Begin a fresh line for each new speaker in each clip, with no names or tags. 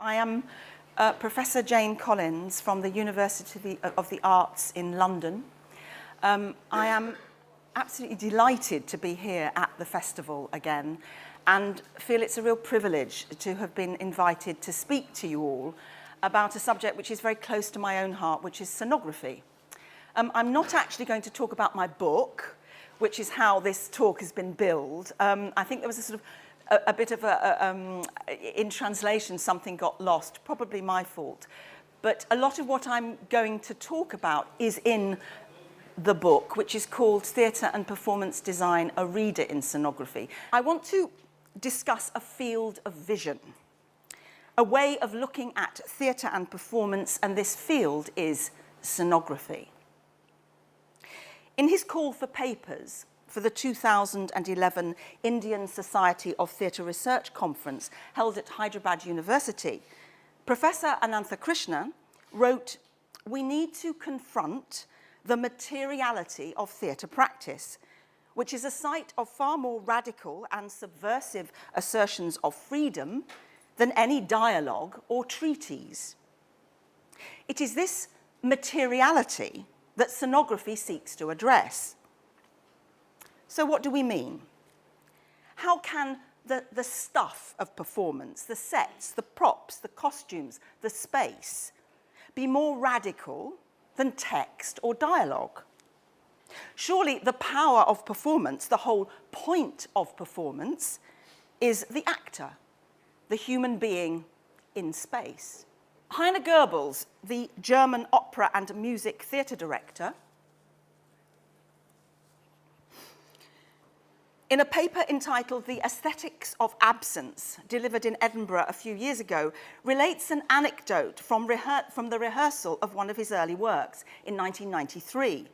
I am Professor Jane Collins from the University of the Arts in London. I am absolutely delighted to be here at the festival again and feel it's a real privilege to have been invited to speak to you all about a subject which is very close to my own heart, which is scenography. I'm not actually going to talk about my book, which is how this talk has been billed. I think there was a sort of a bit of in translation, something got lost, probably my fault. But a lot of what I'm going to talk about is in the book, which is called Theatre and Performance Design, A Reader in Scenography. I want to discuss a field of vision, a way of looking at theatre and performance, and this field is scenography. In his call for papers for the 2011 Indian Society of Theatre Research Conference held at Hyderabad University, Professor Anantha Krishna wrote, "We need to confront the materiality of theatre practice, which is a site of far more radical and subversive assertions of freedom than any dialogue or treatise. It is this materiality that scenography seeks to address." So what do we mean? How can the stuff of performance, the sets, the props, the costumes, the space, be more radical than text or dialogue? Surely the power of performance, the whole point of performance, is the actor, the human being in space. Heine Goebbels, the German opera and music theatre director, in a paper entitled The Aesthetics of Absence, delivered in Edinburgh a few years ago, relates an anecdote from the rehearsal of one of his early works in 1993.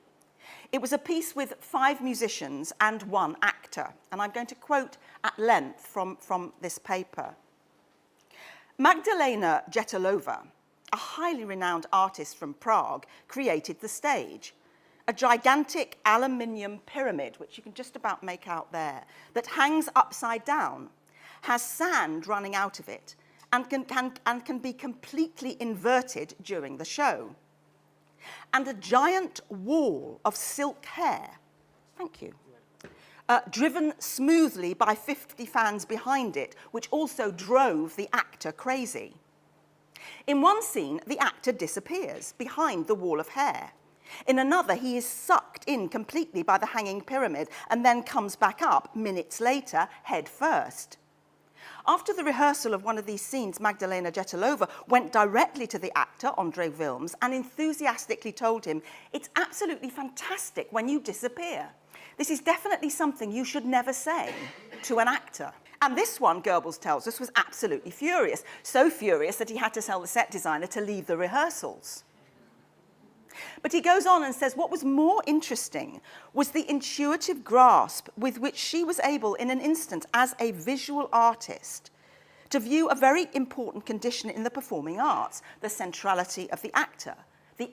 It was a piece with 5 musicians and 1 actor, and I'm going to quote at length from this paper. Magdalena Jetelova, a highly renowned artist from Prague, created the stage. A gigantic aluminium pyramid, which you can just about make out there, that hangs upside down, has sand running out of it, and can be completely inverted during the show. And a giant wall of silk hair, thank you, driven smoothly by 50 fans behind it, which also drove the actor crazy. In one scene, the actor disappears behind the wall of hair. In another, he is sucked in completely by the hanging pyramid and then comes back up minutes later, head first. After the rehearsal of one of these scenes, Magdalena Jetelova went directly to the actor, André Wilms, and enthusiastically told him, "It's absolutely fantastic when you disappear. This is definitely something you should never say to an actor." And this one, Goebbels tells us, was absolutely furious. So furious that he had to tell the set designer to leave the rehearsals. But he goes on and says what was more interesting was the intuitive grasp with which she was able, in an instant, as a visual artist, to view a very important condition in the performing arts, the centrality of the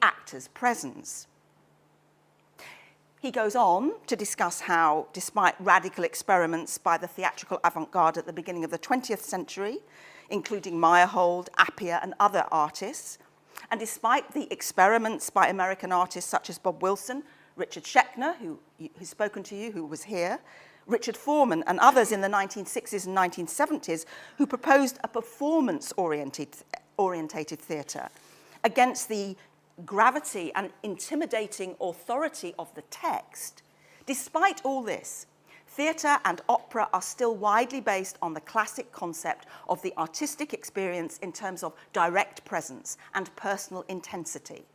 actor's presence. He goes on to discuss how, despite radical experiments by the theatrical avant-garde at the beginning of the 20th century, including Meyerhold, Appiah, and other artists, and despite the experiments by American artists such as Bob Wilson, Richard Schechner, who's spoken to you, who was here, Richard Foreman, and others in the 1960s and 1970s who proposed a performance-orientated theatre against the gravity and intimidating authority of the text, despite all this, theatre and opera are still widely based on the classic concept of the artistic experience in terms of direct presence and personal intensity.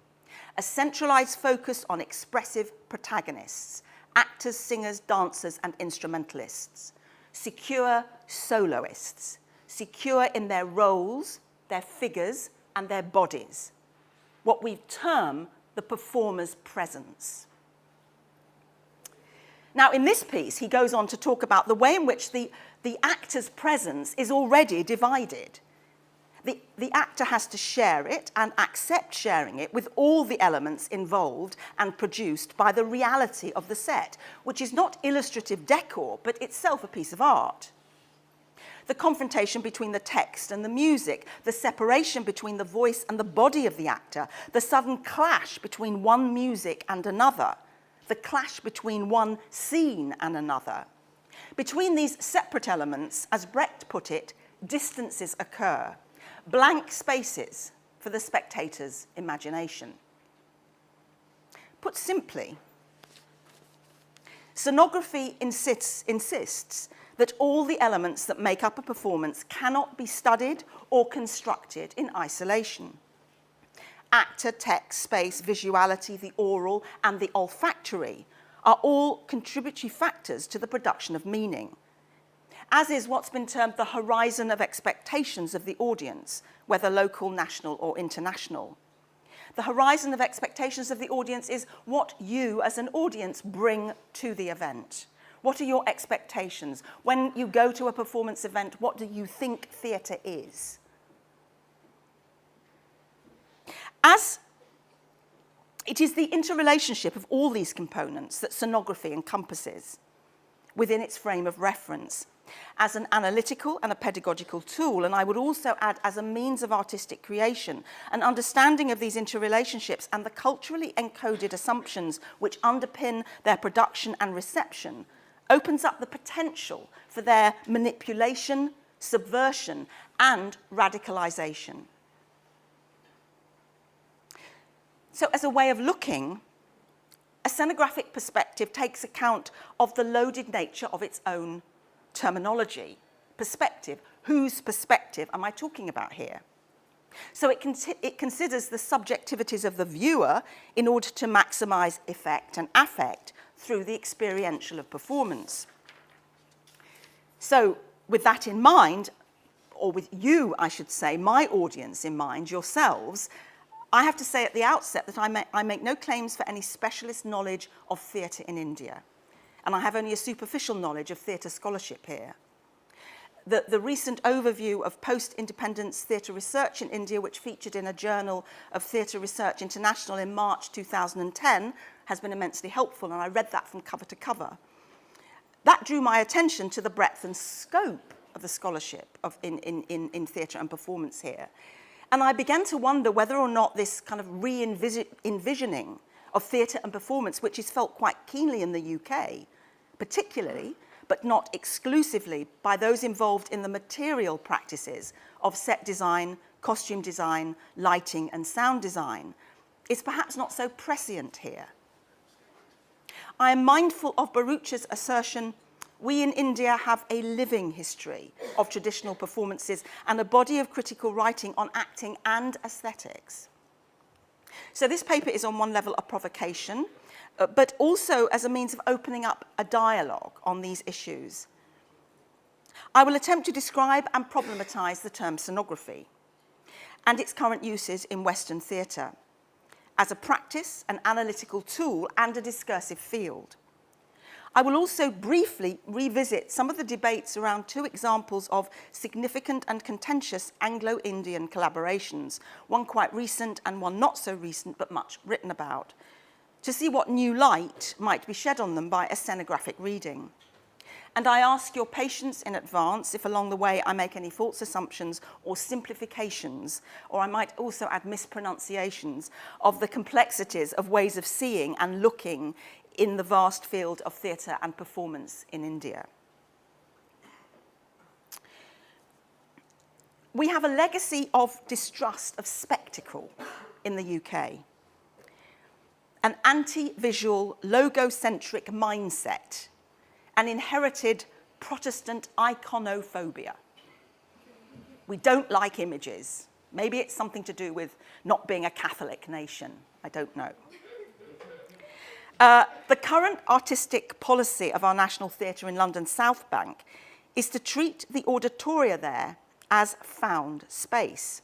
A centralized focus on expressive protagonists, actors, singers, dancers, and instrumentalists, secure soloists, secure in their roles, their figures, and their bodies, what we term the performer's presence. Now, in this piece, he goes on to talk about the way in which the actor's presence is already divided. The actor has to share it and accept sharing it with all the elements involved and produced by the reality of the set, which is not illustrative decor, but itself a piece of art. The confrontation between the text and the music, the separation between the voice and the body of the actor, the sudden clash between one music and another, the clash between one scene and another. Between these separate elements, as Brecht put it, distances occur, blank spaces for the spectator's imagination. Put simply, scenography insists that all the elements that make up a performance cannot be studied or constructed in isolation. Actor, text, space, visuality, the oral, and the olfactory are all contributory factors to the production of meaning, as is what's been termed the horizon of expectations of the audience, whether local, national, or international. The horizon of expectations of the audience is what you, as an audience, bring to the event. What are your expectations? When you go to a performance event, what do you think theatre is? As it is the interrelationship of all these components that scenography encompasses within its frame of reference, as an analytical and a pedagogical tool, and I would also add as a means of artistic creation, an understanding of these interrelationships and the culturally encoded assumptions which underpin their production and reception opens up the potential for their manipulation, subversion, and radicalization. So as a way of looking, a scenographic perspective takes account of the loaded nature of its own terminology. Perspective, whose perspective am I talking about here? So it considers the subjectivities of the viewer in order to maximize effect and affect through the experiential of performance. So with that in mind, or with you, I should say, my audience in mind, yourselves, I have to say at the outset that I make no claims for any specialist knowledge of theatre in India, and I have only a superficial knowledge of theatre scholarship here. The recent overview of post-independence theatre research in India, which featured in a Journal of Theatre Research International in March 2010, has been immensely helpful, and I read that from cover to cover. That drew my attention to the breadth and scope of the scholarship in theatre and performance here. And I began to wonder whether or not this kind of re-envisioning of theatre and performance, which is felt quite keenly in the UK, particularly, but not exclusively, by those involved in the material practices of set design, costume design, lighting, and sound design, is perhaps not so prescient here. I am mindful of Baruch's assertion, we in India have a living history of traditional performances and a body of critical writing on acting and aesthetics. So this paper is on one level a provocation, but also as a means of opening up a dialogue on these issues. I will attempt to describe and problematize the term scenography and its current uses in Western theatre as a practice, an analytical tool, and a discursive field. I will also briefly revisit some of the debates around two examples of significant and contentious Anglo-Indian collaborations, one quite recent and one not so recent, but much written about, to see what new light might be shed on them by a scenographic reading. And I ask your patience in advance if along the way I make any false assumptions or simplifications, or I might also add mispronunciations of the complexities of ways of seeing and looking in the vast field of theatre and performance in India. We have a legacy of distrust of spectacle in the UK, an anti-visual, logocentric mindset, an inherited Protestant iconophobia. We don't like images. Maybe it's something to do with not being a Catholic nation. I don't know. The current artistic policy of our National Theatre in London South Bank is to treat the auditoria there as found space.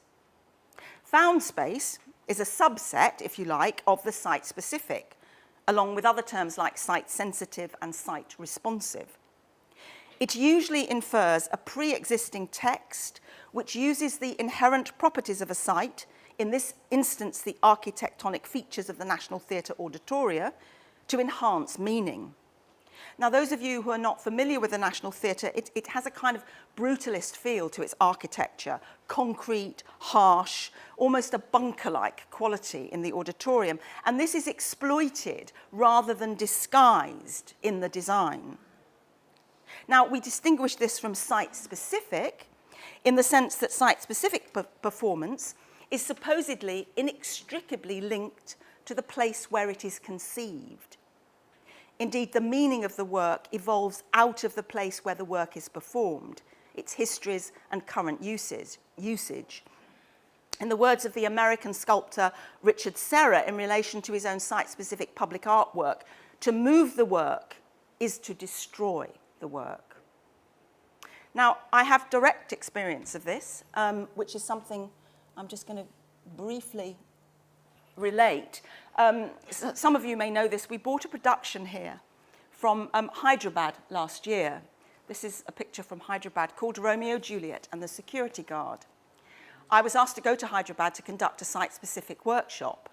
Found space is a subset, if you like, of the site-specific, along with other terms like site-sensitive and site-responsive. It usually infers a pre-existing text which uses the inherent properties of a site, in this instance the architectonic features of the National Theatre auditoria, to enhance meaning. Now, those of you who are not familiar with the National Theatre, it has a kind of brutalist feel to its architecture, concrete, harsh, almost a bunker-like quality in the auditorium. And this is exploited rather than disguised in the design. Now, we distinguish this from site-specific in the sense that site-specific performance is supposedly inextricably linked to the place where it is conceived. Indeed, the meaning of the work evolves out of the place where the work is performed, its histories and current usage. In the words of the American sculptor Richard Serra in relation to his own site-specific public artwork, to move the work is to destroy the work. Now, I have direct experience of this, which is something I'm just going to briefly relate. Some of you may know this. We bought a production here from Hyderabad last year. This is a picture from Hyderabad called Romeo, Juliet and the Security Guard. I was asked to go to Hyderabad to conduct a site-specific workshop.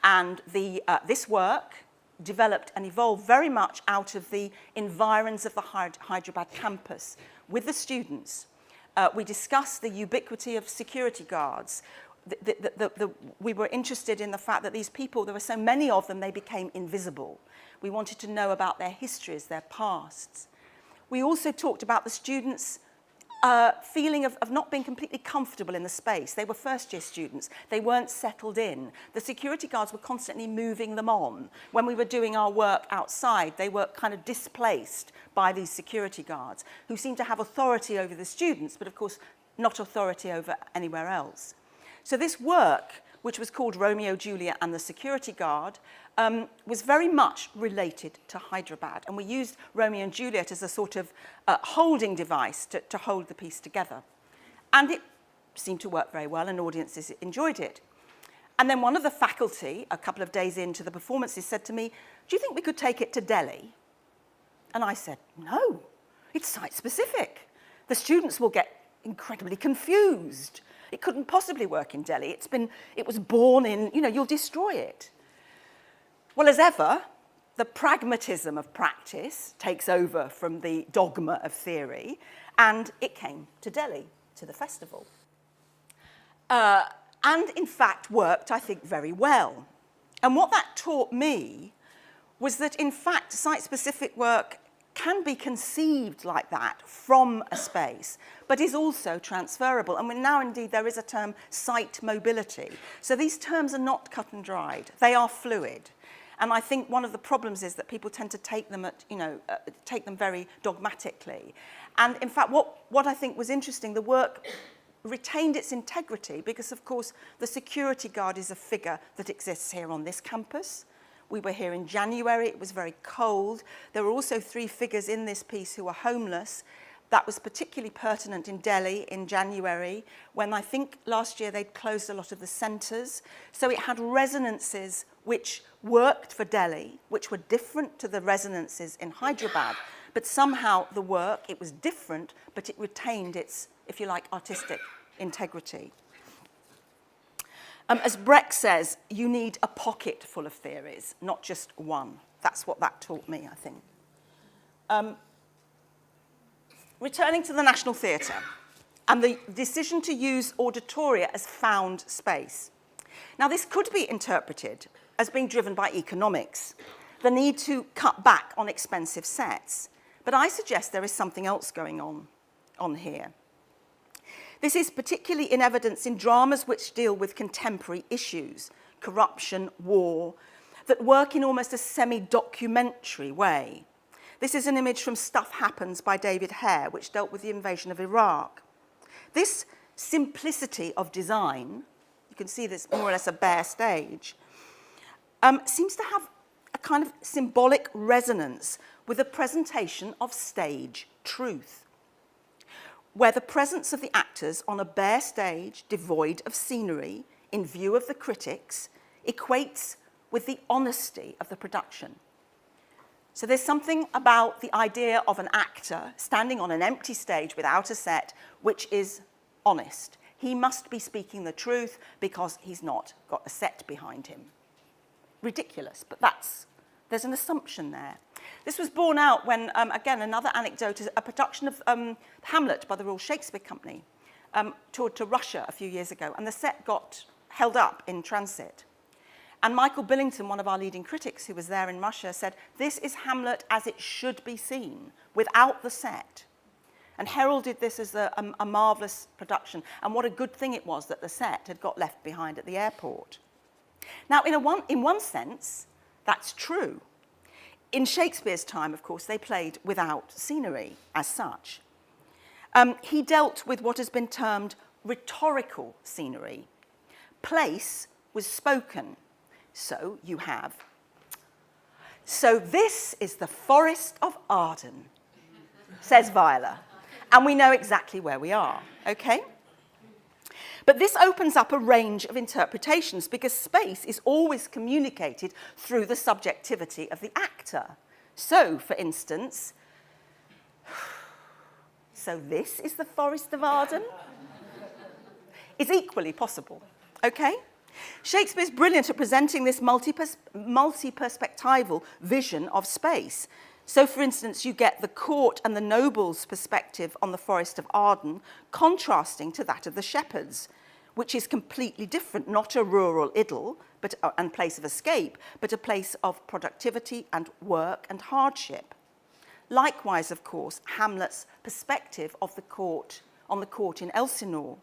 And this work developed and evolved very much out of the environs of the Hyderabad campus with the students. We discussed the ubiquity of security guards. We were interested in the fact that these people, there were so many of them, they became invisible. We wanted to know about their histories, their pasts. We also talked about the students' feeling of not being completely comfortable in the space. They were first-year students. They weren't settled in. The security guards were constantly moving them on. When we were doing our work outside, they were kind of displaced by these security guards who seemed to have authority over the students, but of course not authority over anywhere else. So this work, which was called Romeo, Juliet and the Security Guard, was very much related to Hyderabad. And we used Romeo and Juliet as a sort of holding device to hold the piece together. And it seemed to work very well, and audiences enjoyed it. And then one of the faculty, a couple of days into the performances, said to me, "Do you think we could take it to Delhi?" And I said, "No, it's site-specific. The students will get incredibly confused. It couldn't possibly work in Delhi. It was born in, you'll destroy it." Well, as ever, the pragmatism of practice takes over from the dogma of theory, and it came to Delhi, to the festival. And in fact worked, I think, very well. And what that taught me was that, in fact, site-specific work can be conceived like that from a space, but is also transferable. And now, indeed, there is a term, site mobility. So these terms are not cut and dried. They are fluid. And I think one of the problems is that people tend to take them take them very dogmatically. And in fact, what I think was interesting, the work retained its integrity because, of course, the security guard is a figure that exists here on this campus. We were here in January. It was very cold. There were also 3 figures in this piece who were homeless. That was particularly pertinent in Delhi in January, when I think last year they'd closed a lot of the centres. So it had resonances which worked for Delhi, which were different to the resonances in Hyderabad. But somehow the work, it was different, but it retained its, if you like, artistic integrity. As Breck says, you need a pocket full of theories, not just one. That's what that taught me, I think. Returning to the National Theatre and the decision to use auditoria as found space. Now, this could be interpreted as being driven by economics, the need to cut back on expensive sets. But I suggest there is something else going on here. This is particularly in evidence in dramas which deal with contemporary issues, corruption, war, that work in almost a semi-documentary way. This is an image from Stuff Happens by David Hare, which dealt with the invasion of Iraq. This simplicity of design, you can see this more or less a bare stage, seems to have a kind of symbolic resonance with the presentation of stage truth, where the presence of the actors on a bare stage, devoid of scenery, in view of the critics, equates with the honesty of the production. So there's something about the idea of an actor standing on an empty stage without a set, which is honest. He must be speaking the truth because he's not got a set behind him. Ridiculous, but there's an assumption there. This was borne out when, again, another anecdote is a production of Hamlet by the Royal Shakespeare Company toured to Russia a few years ago, and the set got held up in transit. And Michael Billington, one of our leading critics who was there in Russia, said, "This is Hamlet as it should be seen, without the set," and heralded this as a marvellous production, and what a good thing it was that the set had got left behind at the airport. Now, in one sense, that's true. In Shakespeare's time, of course, they played without scenery as such. He dealt with what has been termed rhetorical scenery. Place was spoken. So you have, "So this is the Forest of Arden," says Viola, and we know exactly where we are, okay? But this opens up a range of interpretations because space is always communicated through the subjectivity of the actor. So, for instance, "So this is the Forest of Arden," is equally possible, okay? Shakespeare's brilliant at presenting this multi-perspectival vision of space. So, for instance, you get the court and the nobles' perspective on the Forest of Arden contrasting to that of the shepherds, which is completely different, not a rural idyll and place of escape, but a place of productivity and work and hardship. Likewise, of course, Hamlet's perspective of the court in Elsinore.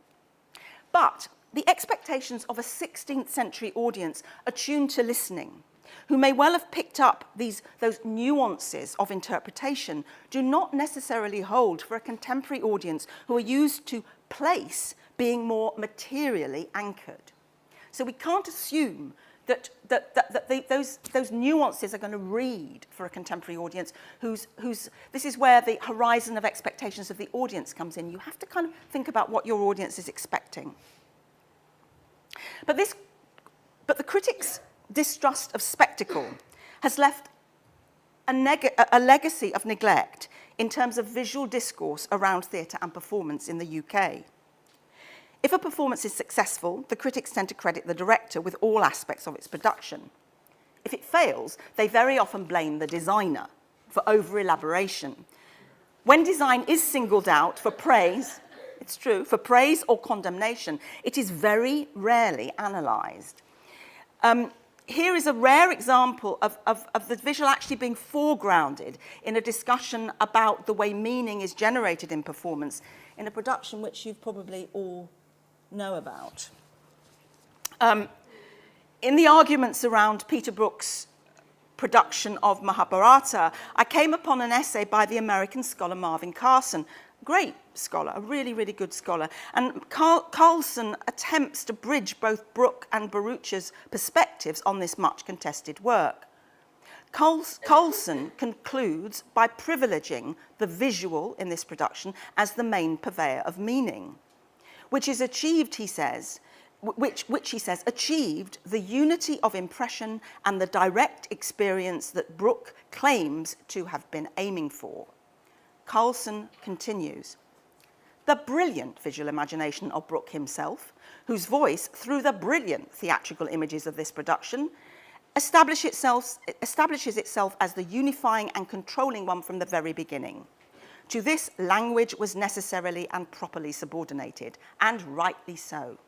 But the expectations of a 16th century audience attuned to listening, who may well have picked up those nuances of interpretation, do not necessarily hold for a contemporary audience who are used to place being more materially anchored. So we can't assume that those nuances are going to read for a contemporary audience this is where the horizon of expectations of the audience comes in. You have to kind of think about what your audience is expecting. But the critics' distrust of spectacle has left a legacy of neglect in terms of visual discourse around theatre and performance in the UK. If a performance is successful, the critics tend to credit the director with all aspects of its production. If it fails, they very often blame the designer for over-elaboration. When design is singled out for praise, it's true, for praise or condemnation, it is very rarely analysed. Here is a rare example of the visual actually being foregrounded in a discussion about the way meaning is generated in performance in a production which you probably all know about. In the arguments around Peter Brook's production of Mahabharata, I came upon an essay by the American scholar Marvin Carson, great scholar, a really, really good scholar. And Carlson attempts to bridge both Brooke and Baruch's perspectives on this much contested work. Carlson concludes by privileging the visual in this production as the main purveyor of meaning, which is achieved, he says, which he says achieved the unity of impression and the direct experience that Brooke claims to have been aiming for. Carlson continues, the brilliant visual imagination of Brooke himself, whose voice, through the brilliant theatrical images of this production, establishes itself as the unifying and controlling one from the very beginning. To this, language was necessarily and properly subordinated, and rightly so.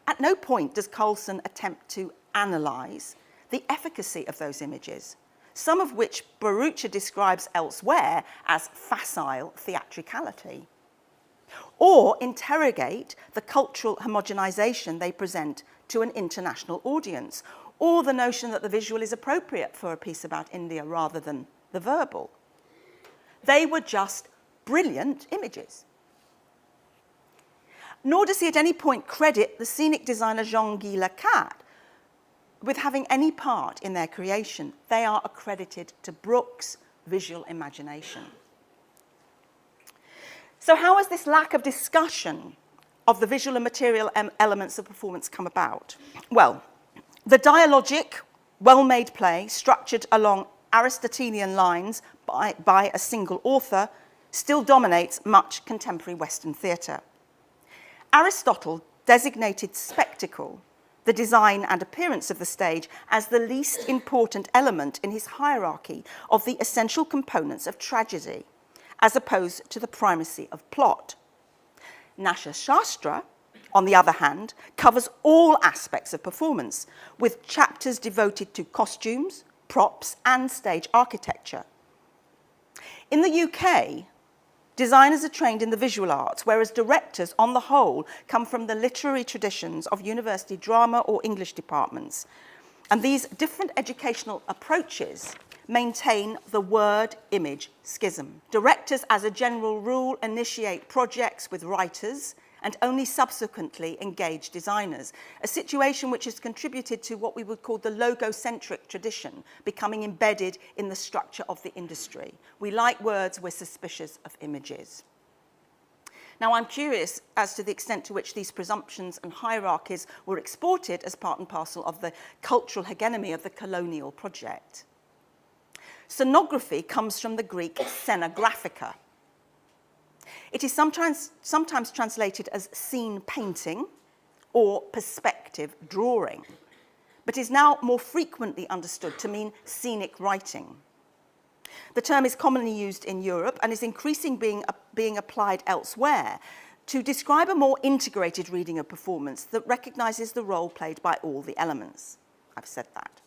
At no point does Carlson attempt to analyse the efficacy of those images, some of which Baruch describes elsewhere as facile theatricality, or interrogate the cultural homogenisation they present to an international audience, or the notion that the visual is appropriate for a piece about India rather than the verbal. They were just brilliant images. Nor does he at any point credit the scenic designer Jean-Guy Lecat with having any part in their creation. They are accredited to Brooke's visual imagination. So how has this lack of discussion of the visual and material elements of performance come about? Well, the dialogic, well-made play, structured along Aristotelian lines by a single author, still dominates much contemporary Western theatre. Aristotle designated spectacle the design and appearance of the stage as the least important element in his hierarchy of the essential components of tragedy, as opposed to the primacy of plot. Nasha Shastra, on the other hand, covers all aspects of performance, with chapters devoted to costumes, props, and stage architecture. In the UK, designers are trained in the visual arts, whereas directors, on the whole, come from the literary traditions of university drama or English departments. And these different educational approaches maintain the word-image schism. Directors, as a general rule, initiate projects with writers and only subsequently engage designers, a situation which has contributed to what we would call the logocentric tradition, becoming embedded in the structure of the industry. We like words, we're suspicious of images. Now, I'm curious as to the extent to which these presumptions and hierarchies were exported as part and parcel of the cultural hegemony of the colonial project. Scenography comes from the Greek scenographica. It is sometimes translated as scene painting or perspective drawing, but is now more frequently understood to mean scenic writing. The term is commonly used in Europe and is increasingly being applied elsewhere to describe a more integrated reading of performance that recognises the role played by all the elements. I've said that.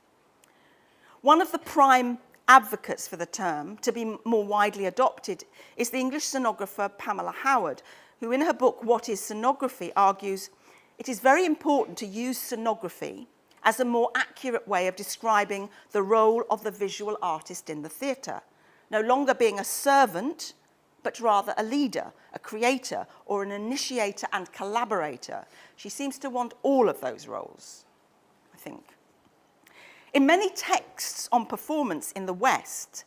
One of the prime advocates for the term to be more widely adopted is the English scenographer Pamela Howard, who in her book What is Scenography argues it is very important to use scenography as a more accurate way of describing the role of the visual artist in the theatre, no longer being a servant, but rather a leader, a creator, or an initiator and collaborator. She seems to want all of those roles, I think. In many texts on performance in the West,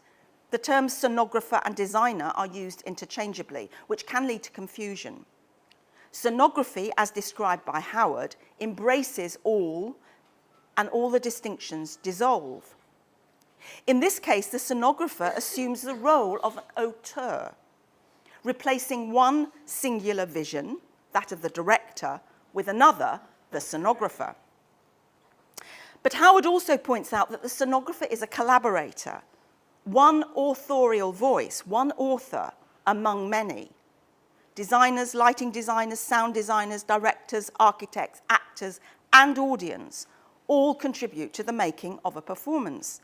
the terms scenographer and designer are used interchangeably, which can lead to confusion. Scenography, as described by Howard, embraces all, and all the distinctions dissolve. In this case, the scenographer assumes the role of an auteur, replacing one singular vision, that of the director, with another, the scenographer. But Howard also points out that the scenographer is a collaborator, one authorial voice, one author among many. Designers, lighting designers, sound designers, directors, architects, actors, and audience all contribute to the making of a performance.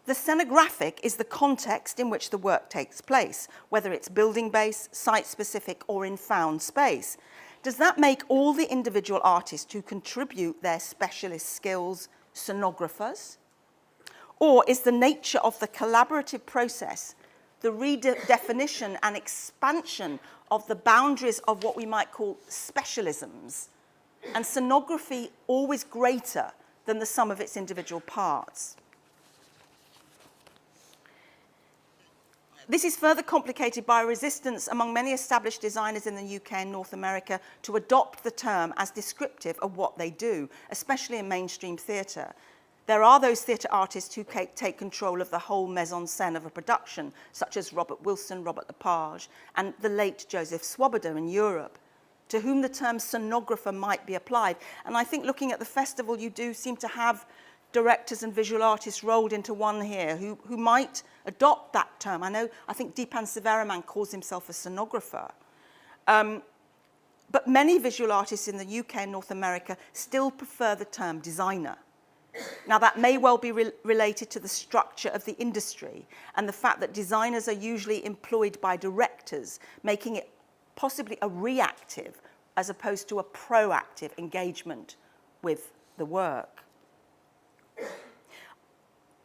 The scenographic is the context in which the work takes place, whether it's building-based, site-specific, or in found space. Does that make all the individual artists who contribute their specialist skills scenographers? Or is the nature of the collaborative process, the redefinition and expansion of the boundaries of what we might call specialisms, and scenography always greater than the sum of its individual parts? This is further complicated by a resistance among many established designers in the UK and North America to adopt the term as descriptive of what they do, especially in mainstream theatre. There are those theatre artists who take control of the whole mise-en-scène of a production, such as Robert Wilson, Robert Lepage, and the late Joseph Swoboda in Europe, to whom the term scenographer might be applied. And I think looking at the festival, you do seem to have directors and visual artists rolled into one here who might adopt that term. I think Deepan Sivaraman calls himself a scenographer. But many visual artists in the UK and North America still prefer the term designer. Now, that may well be related to the structure of the industry and the fact that designers are usually employed by directors, making it possibly a reactive as opposed to a proactive engagement with the work.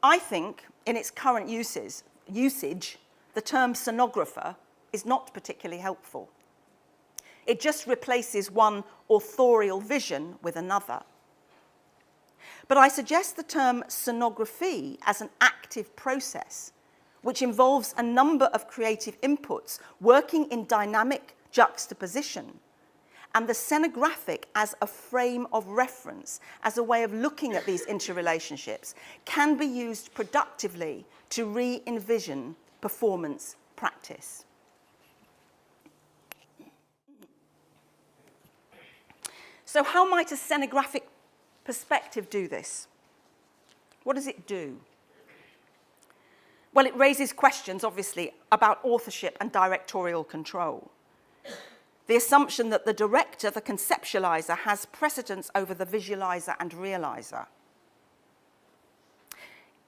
I think, in its current usage, the term scenographer is not particularly helpful. It just replaces one authorial vision with another. But I suggest the term scenography as an active process, which involves a number of creative inputs working in dynamic juxtaposition, and the scenographic as a frame of reference, as a way of looking at these interrelationships, can be used productively to re-envision performance practice. So how might a scenographic perspective do this? What does it do? Well, it raises questions, obviously, about authorship and directorial control. The assumption that the director, the conceptualizer, has precedence over the visualizer and realizer.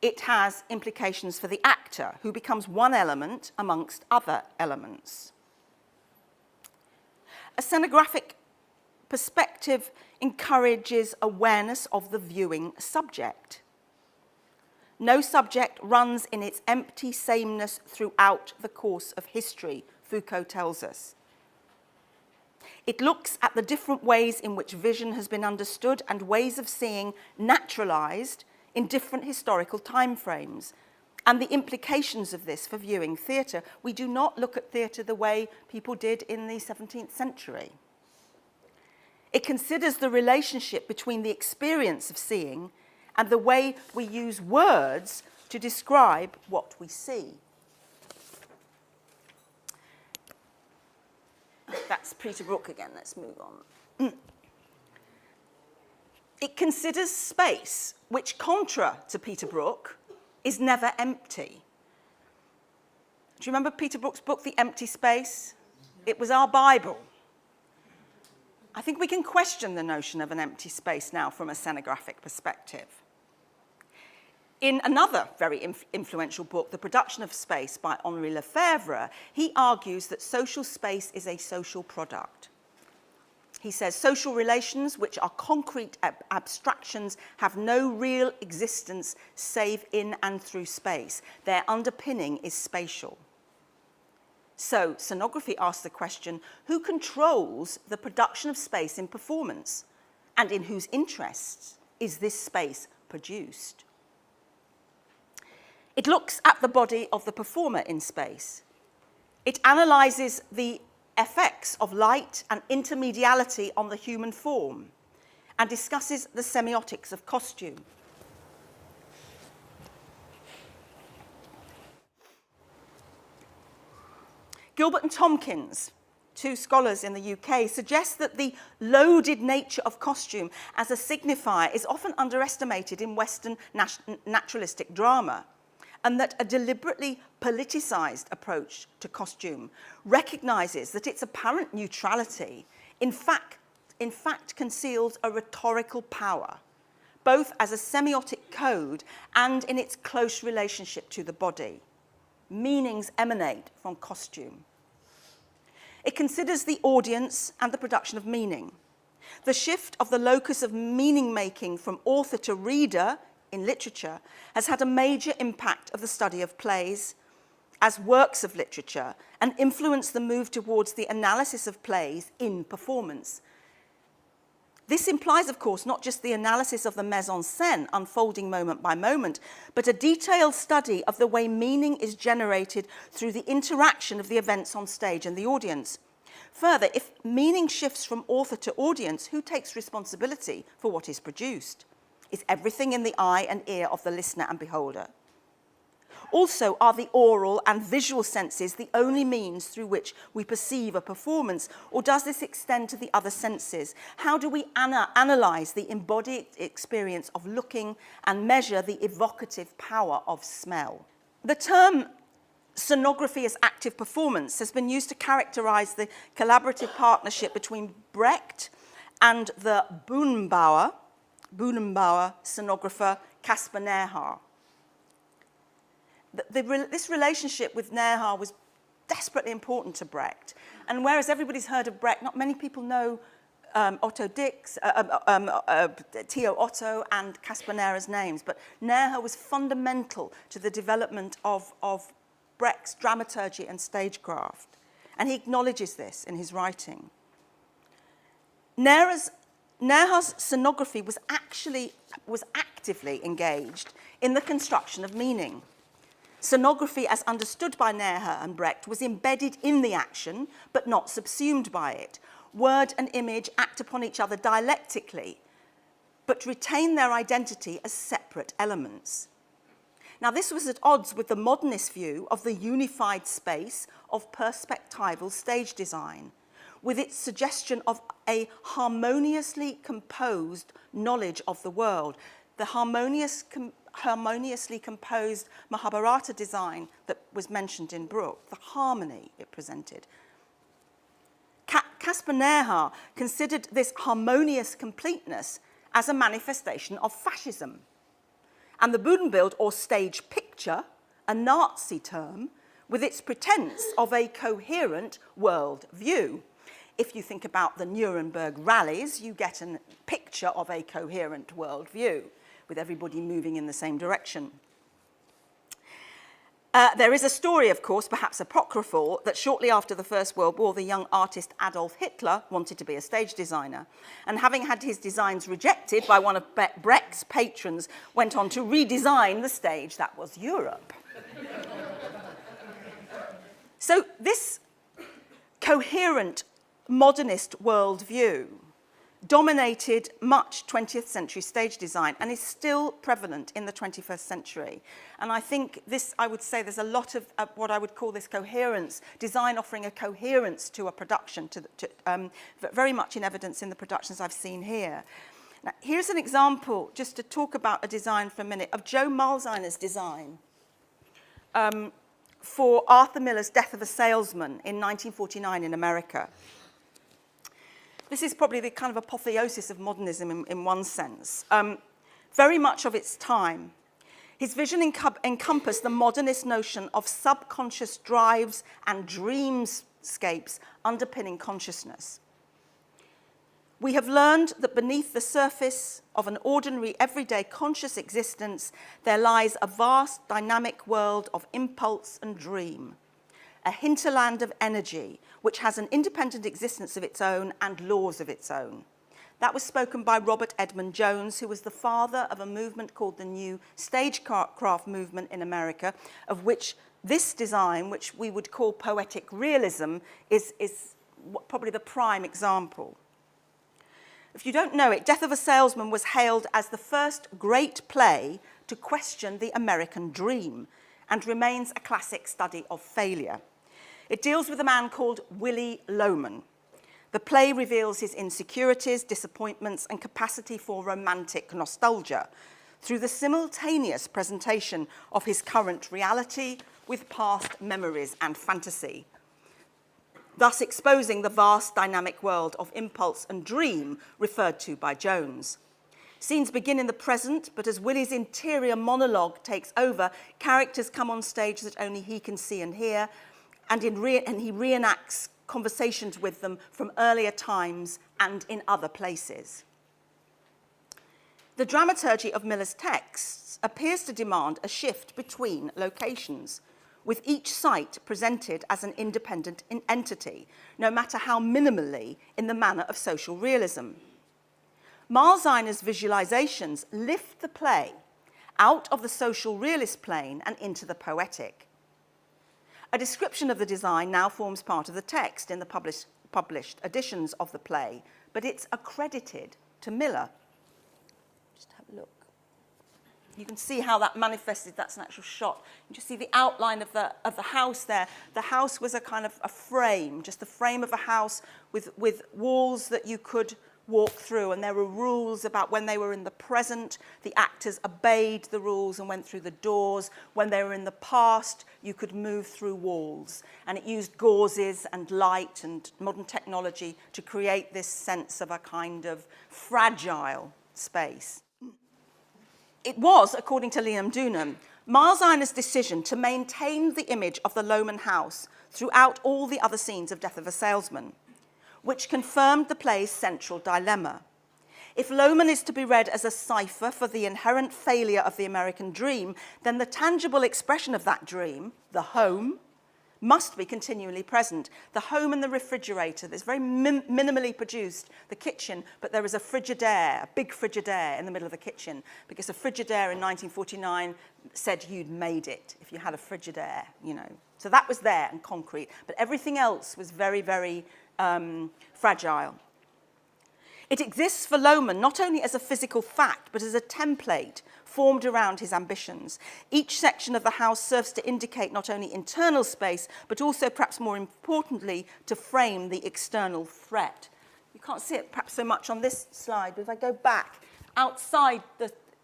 It has implications for the actor, who becomes one element amongst other elements. A scenographic perspective encourages awareness of the viewing subject. No subject runs in its empty sameness throughout the course of history, Foucault tells us. It looks at the different ways in which vision has been understood and ways of seeing naturalized in different historical timeframes, and the implications of this for viewing theatre. We do not look at theatre the way people did in the 17th century. It considers the relationship between the experience of seeing and the way we use words to describe what we see. That's Peter Brook again, let's move on. It considers space, which, contra to Peter Brook, is never empty. Do you remember Peter Brook's book, The Empty Space? It was our Bible. I think we can question the notion of an empty space now from a scenographic perspective. In another very influential book, The Production of Space by Henri Lefebvre, he argues that social space is a social product. He says, social relations, which are concrete abstractions, have no real existence save in and through space. Their underpinning is spatial. So, scenography asks the question, who controls the production of space in performance? And in whose interests is this space produced? It looks at the body of the performer in space. It analyses the effects of light and intermediality on the human form and discusses the semiotics of costume. Gilbert and Tompkins, two scholars in the UK, suggest that the loaded nature of costume as a signifier is often underestimated in Western naturalistic drama, and that a deliberately politicized approach to costume recognizes that its apparent neutrality in fact conceals a rhetorical power, both as a semiotic code and in its close relationship to the body. Meanings emanate from costume. It considers the audience and the production of meaning. The shift of the locus of meaning-making from author to reader in literature has had a major impact of the study of plays as works of literature and influenced the move towards the analysis of plays in performance. This implies, of course, not just the analysis of the mise-en-scène unfolding moment by moment, but a detailed study of the way meaning is generated through the interaction of the events on stage and the audience. Further, if meaning shifts from author to audience, who takes responsibility for what is produced? Is everything in the eye and ear of the listener and beholder? Also, are the oral and visual senses the only means through which we perceive a performance, or does this extend to the other senses? How do we analyze the embodied experience of looking and measure the evocative power of smell? The term scenography as active performance has been used to characterize the collaborative partnership between Brecht and the Bühnenbauer scenographer Caspar Neuhaar. This relationship with Neuhaar was desperately important to Brecht. And whereas everybody's heard of Brecht, not many people know Otto Dix, Theo Otto and Caspar Neuhaar's names. But Neuhaar was fundamental to the development of Brecht's dramaturgy and stagecraft. And he acknowledges this in his writing. Neuhaar's scenography was actively engaged in the construction of meaning. Scenography, as understood by Neuhaar and Brecht, was embedded in the action, but not subsumed by it. Word and image act upon each other dialectically, but retain their identity as separate elements. Now, this was at odds with the modernist view of the unified space of perspectival stage design, with its suggestion of a harmoniously composed knowledge of the world. The harmoniously composed Mahabharata design that was mentioned in Brooke, the harmony it presented. Caspar Neuhaus considered this harmonious completeness as a manifestation of fascism. And the Bühnenbild, or stage picture, a Nazi term, with its pretense of a coherent world view. If you think about the Nuremberg rallies, you get a picture of a coherent world view, with everybody moving in the same direction. There is a story, of course, perhaps apocryphal, that shortly after the First World War, the young artist Adolf Hitler wanted to be a stage designer, and having had his designs rejected by one of Brecht's patrons, went on to redesign the stage that was Europe. So this coherent modernist worldview dominated much 20th century stage design and is still prevalent in the 21st century. And I think this, I would say there's a lot of what I would call this coherence, design offering a coherence to a production, very much in evidence in the productions I've seen here. Now, here's an example, just to talk about a design for a minute, of Joe Malzheimer's design for Arthur Miller's Death of a Salesman in 1949 in America. This is probably the kind of apotheosis of modernism in one sense, very much of its time. His vision encompassed the modernist notion of subconscious drives and dreamscapes underpinning consciousness. We have learned that beneath the surface of an ordinary, everyday conscious existence, there lies a vast, dynamic world of impulse and dream, a hinterland of energy, which has an independent existence of its own and laws of its own. That was spoken by Robert Edmond Jones, who was the father of a movement called the New Stagecraft Movement in America, of which this design, which we would call poetic realism, is probably the prime example. If you don't know it, Death of a Salesman was hailed as the first great play to question the American dream and remains a classic study of failure. It deals with a man called Willy Loman. The play reveals his insecurities, disappointments, and capacity for romantic nostalgia through the simultaneous presentation of his current reality with past memories and fantasy, thus exposing the vast dynamic world of impulse and dream referred to by Jones. Scenes begin in the present, but as Willy's interior monologue takes over, characters come on stage that only he can see and hear, and he reenacts conversations with them from earlier times and in other places. The dramaturgy of Miller's texts appears to demand a shift between locations, with each site presented as an independent entity, no matter how minimally in the manner of social realism. Malzheimer's visualizations lift the play out of the social realist plane and into the poetic. A description of the design now forms part of the text in the published editions of the play, but it's accredited to Miller. Just have a look. You can see how that manifested. That's an actual shot. You just see the outline of the house there. The house was a kind of a frame, just the frame of a house with walls that you could walk through, and there were rules about when they were in the present, the actors obeyed the rules and went through the doors. When they were in the past, you could move through walls, and it used gauzes and light and modern technology to create this sense of a kind of fragile space. It was, according to Liam Dunham, Malzheimer's decision to maintain the image of the Loman house throughout all the other scenes of Death of a Salesman, which confirmed the play's central dilemma. If Loman is to be read as a cipher for the inherent failure of the American dream, then the tangible expression of that dream, the home, must be continually present. The home and the refrigerator, that's very minimally produced, the kitchen, but there is a Frigidaire, a big Frigidaire in the middle of the kitchen, because a Frigidaire in 1949 said you'd made it if you had a Frigidaire, you know. So that was there and concrete, but everything else was very, very fragile. It exists for Loman not only as a physical fact, but as a template formed around his ambitions. Each section of the house serves to indicate not only internal space, but also, perhaps more importantly, to frame the external threat. You can't see it perhaps so much on this slide, but if I go back outside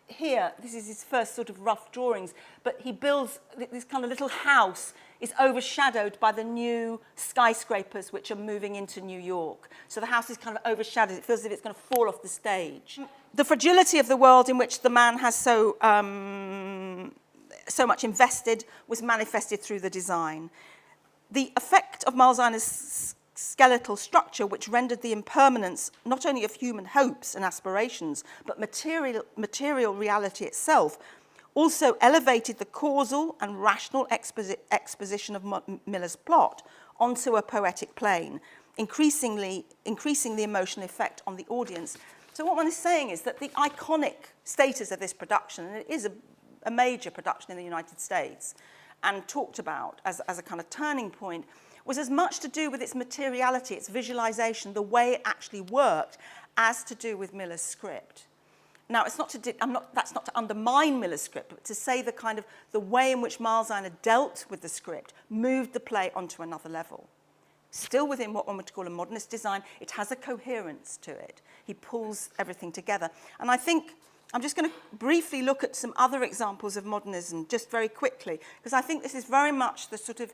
here, this is his first sort of rough drawings, but he builds this kind of little house is overshadowed by the new skyscrapers which are moving into New York. So the house is kind of overshadowed. It feels as if it's going to fall off the stage. The fragility of the world in which the man has so much invested was manifested through the design. The effect of Malzahner's skeletal structure, which rendered the impermanence not only of human hopes and aspirations, but material reality itself, also elevated the causal and rational exposition of Miller's plot onto a poetic plane, increasing the emotional effect on the audience. So what one is saying is that the iconic status of this production, and it is a major production in the United States, and talked about as a kind of turning point, was as much to do with its materiality, its visualization, the way it actually worked, as to do with Miller's script. Now, that's not to undermine Miller's script, but to say the way in which Malzahner dealt with the script moved the play onto another level. Still within what one would call a modernist design, it has a coherence to it. He pulls everything together. And I think I'm just going to briefly look at some other examples of modernism, just very quickly, because I think this is very much the sort of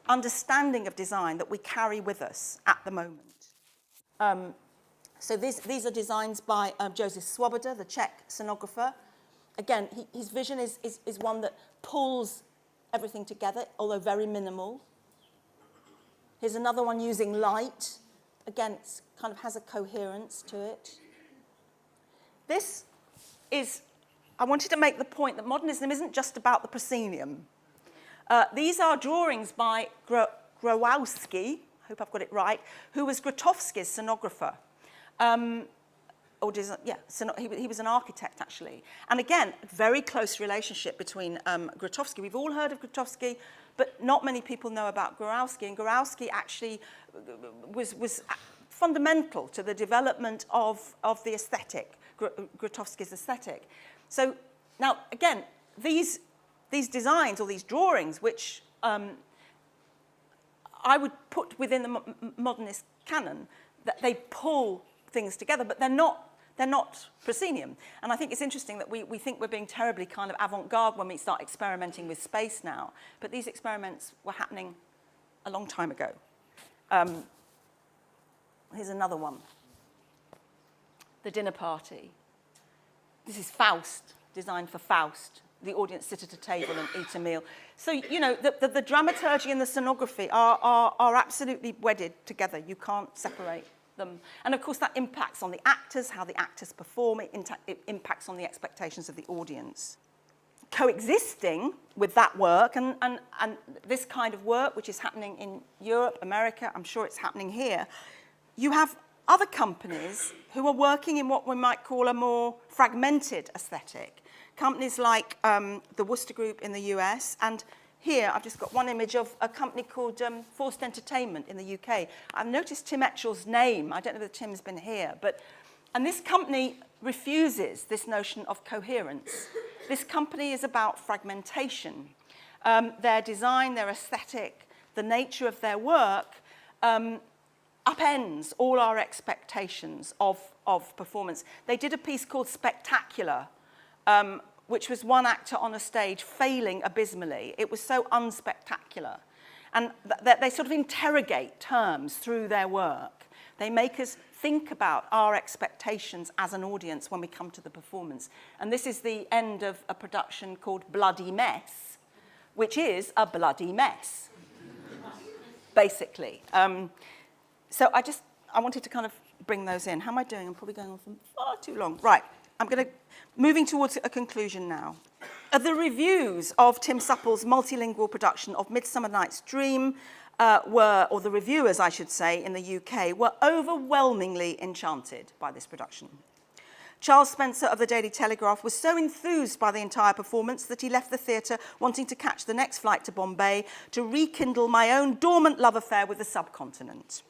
understanding of design that we carry with us at the moment. So these are designs by Josef Swoboda, the Czech scenographer. Again, his vision is one that pulls everything together, although very minimal. Here's another one using light. Again, it kind of has a coherence to it. This is, I wanted to make the point that modernism isn't just about the proscenium. These are drawings by Grotowski, I hope I've got it right, who was Grotowski's scenographer. He was an architect, actually. And again, a very close relationship between Grotowski. We've all heard of Grotowski, but not many people know about Grotowski. And Grotowski actually was fundamental to the development of the aesthetic, Grotowski's aesthetic. So now, again, these designs or these drawings, which I would put within the modernist canon, that they pull things together, but they're not proscenium. And I think it's interesting that we think we're being terribly kind of avant-garde when we start experimenting with space now. But these experiments were happening a long time ago. Here's another one. The Dinner Party. This is Faust, designed for Faust. The audience sit at a table and eat a meal. So, you know, the dramaturgy and the scenography are absolutely wedded together. You can't separate them. And of course, that impacts on the actors, how the actors perform. It impacts on the expectations of the audience. Coexisting with that work and this kind of work, which is happening in Europe, America, I'm sure it's happening here, you have other companies who are working in what we might call a more fragmented aesthetic. Companies like the Wooster Group in the US, and here I've just got one image of a company called Forced Entertainment in the UK. I've noticed Tim Etchell's name. I don't know whether Tim's been here, and this company refuses this notion of coherence. This company is about fragmentation. Their design, their aesthetic, the nature of their work upends all our expectations of performance. They did a piece called Spectacular, which was one actor on a stage failing abysmally. It was so unspectacular. And they sort of interrogate terms through their work. They make us think about our expectations as an audience when we come to the performance. And this is the end of a production called Bloody Mess, which is a bloody mess, basically. So I wanted to kind of bring those in. How am I doing? I'm probably going on for far too long. Right. Moving towards a conclusion now. The reviews of Tim Supple's multilingual production of Midsummer Night's Dream or the reviewers, I should say, in the UK, were overwhelmingly enchanted by this production. Charles Spencer of the Daily Telegraph was so enthused by the entire performance that he left the theatre wanting to catch the next flight to Bombay to rekindle my own dormant love affair with the subcontinent.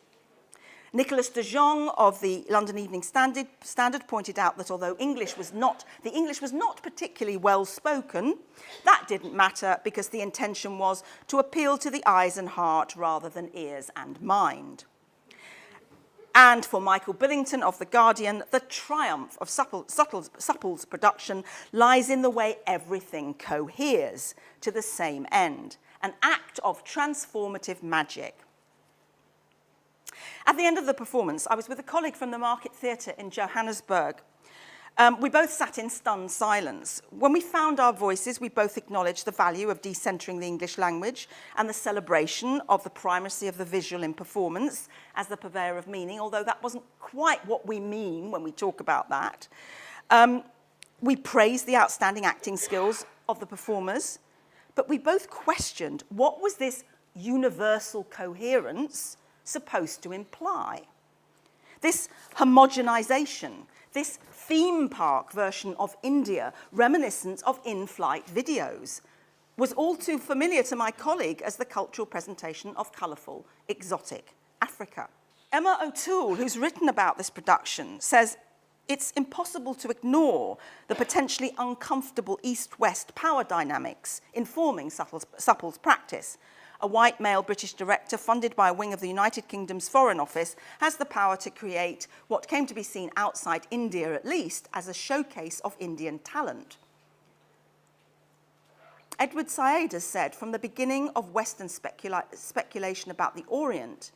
Nicholas de Jong of the London Evening Standard pointed out that although the English was not particularly well spoken, that didn't matter because the intention was to appeal to the eyes and heart rather than ears and mind. And for Michael Billington of The Guardian, the triumph of Supple's production lies in the way everything coheres to the same end, an act of transformative magic. At the end of the performance, I was with a colleague from the Market Theatre in Johannesburg. We both sat in stunned silence. When we found our voices, we both acknowledged the value of decentering the English language and the celebration of the primacy of the visual in performance as the purveyor of meaning, although that wasn't quite what we mean when we talk about that. We praised the outstanding acting skills of the performers, but we both questioned what was this universal coherence supposed to imply? This homogenization, this theme park version of India, reminiscent of in-flight videos, was all too familiar to my colleague as the cultural presentation of colourful, exotic Africa. Emma O'Toole, who's written about this production, says it's impossible to ignore the potentially uncomfortable East-West power dynamics informing Supple's practice. A white male British director funded by a wing of the United Kingdom's Foreign Office has the power to create what came to be seen outside India, at least, as a showcase of Indian talent. Edward Said has said, from the beginning of Western speculation about the Orient,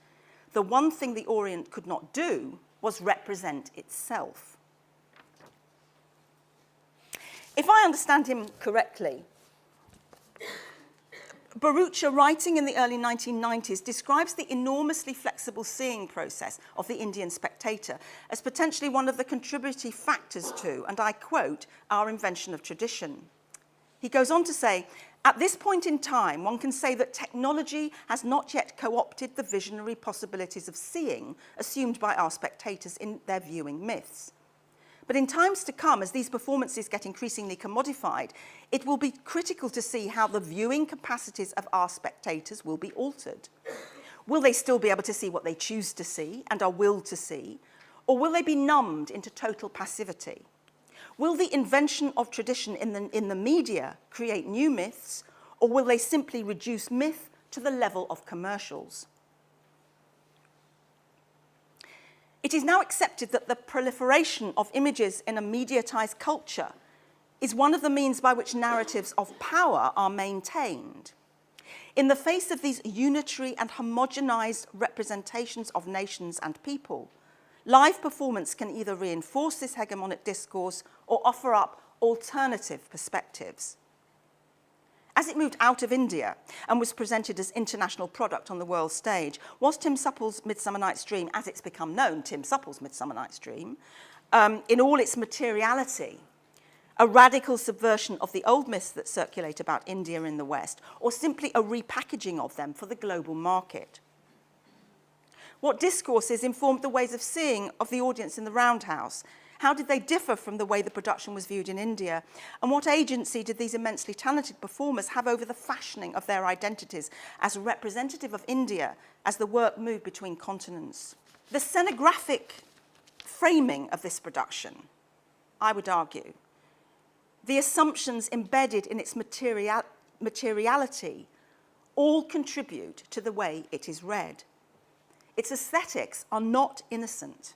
the one thing the Orient could not do was represent itself. If I understand him correctly, Bharucha, writing in the early 1990s, describes the enormously flexible seeing process of the Indian spectator as potentially one of the contributory factors to, and I quote, our invention of tradition. He goes on to say, at this point in time, one can say that technology has not yet co-opted the visionary possibilities of seeing assumed by our spectators in their viewing myths. But in times to come, as these performances get increasingly commodified, it will be critical to see how the viewing capacities of our spectators will be altered. Will they still be able to see what they choose to see and are willed to see, or will they be numbed into total passivity? Will the invention of tradition in the media create new myths, or will they simply reduce myth to the level of commercials? It is now accepted that the proliferation of images in a mediatized culture is one of the means by which narratives of power are maintained. In the face of these unitary and homogenized representations of nations and people, live performance can either reinforce this hegemonic discourse or offer up alternative perspectives. As it moved out of India and was presented as international product on the world stage, was Tim Supple's Midsummer Night's Dream, as it's become known, Tim Supple's Midsummer Night's Dream, in all its materiality, a radical subversion of the old myths that circulate about India in the West, or simply a repackaging of them for the global market? What discourses informed the ways of seeing of the audience in the Roundhouse? How did they differ from the way the production was viewed in India? And what agency did these immensely talented performers have over the fashioning of their identities as representative of India as the work moved between continents? The scenographic framing of this production, I would argue, the assumptions embedded in its materiality all contribute to the way it is read. Its aesthetics are not innocent,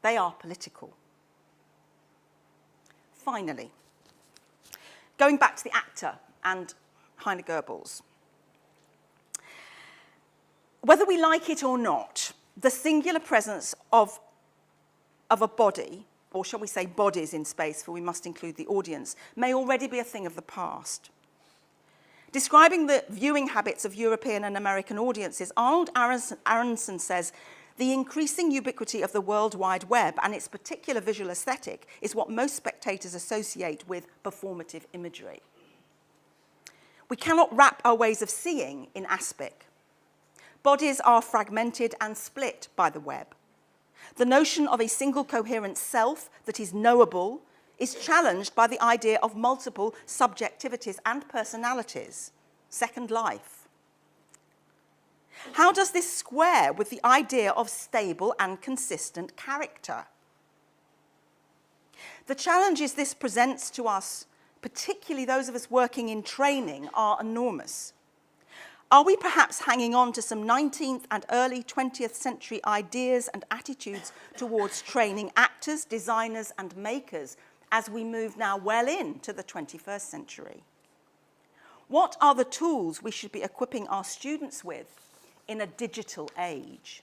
they are political. Finally, going back to the actor and Heine Goebbels. Whether we like it or not, the singular presence of a body, or shall we say bodies in space, for we must include the audience, may already be a thing of the past. Describing the viewing habits of European and American audiences, Arnold Aronson says, the increasing ubiquity of the World Wide Web and its particular visual aesthetic is what most spectators associate with performative imagery. We cannot wrap our ways of seeing in aspic. Bodies are fragmented and split by the web. The notion of a single coherent self that is knowable is challenged by the idea of multiple subjectivities and personalities, second life. How does this square with the idea of stable and consistent character? The challenges this presents to us, particularly those of us working in training, are enormous. Are we perhaps hanging on to some 19th and early 20th century ideas and attitudes towards training actors, designers, and makers as we move now well into the 21st century? What are the tools we should be equipping our students with in a digital age?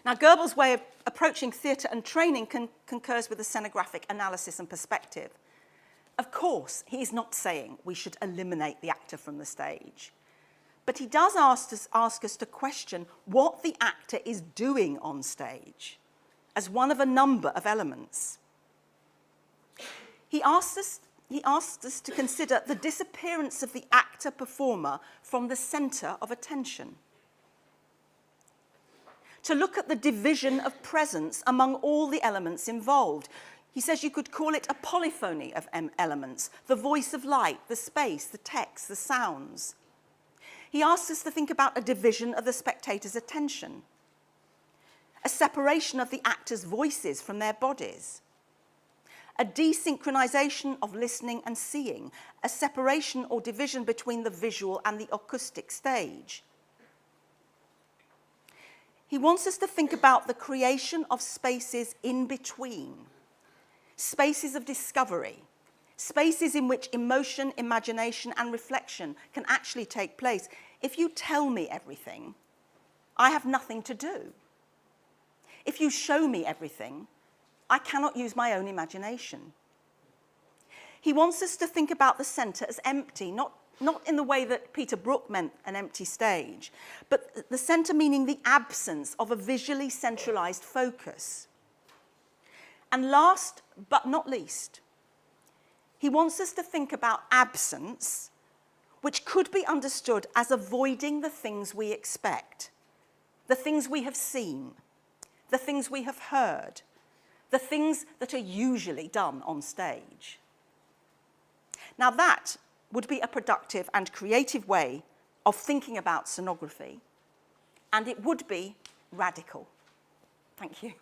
Now, Goebbels' way of approaching theatre and training concurs with the scenographic analysis and perspective. Of course, he is not saying we should eliminate the actor from the stage, but he does ask us to question what the actor is doing on stage as one of a number of elements. He asks us to consider the disappearance of the actor-performer from the centre of attention, to look at the division of presence among all the elements involved. He says you could call it a polyphony of elements, the voice of light, the space, the text, the sounds. He asks us to think about a division of the spectator's attention, a separation of the actors' voices from their bodies, a desynchronization of listening and seeing, a separation or division between the visual and the acoustic stage. He wants us to think about the creation of spaces in between, spaces of discovery, spaces in which emotion, imagination, and reflection can actually take place. If you tell me everything, I have nothing to do. If you show me everything, I cannot use my own imagination. He wants us to think about the centre as empty, not in the way that Peter Brook meant an empty stage, but the centre meaning the absence of a visually centralised focus. And last but not least, he wants us to think about absence, which could be understood as avoiding the things we expect, the things we have seen, the things we have heard, the things that are usually done on stage. Now that would be a productive and creative way of thinking about scenography, and it would be radical. Thank you.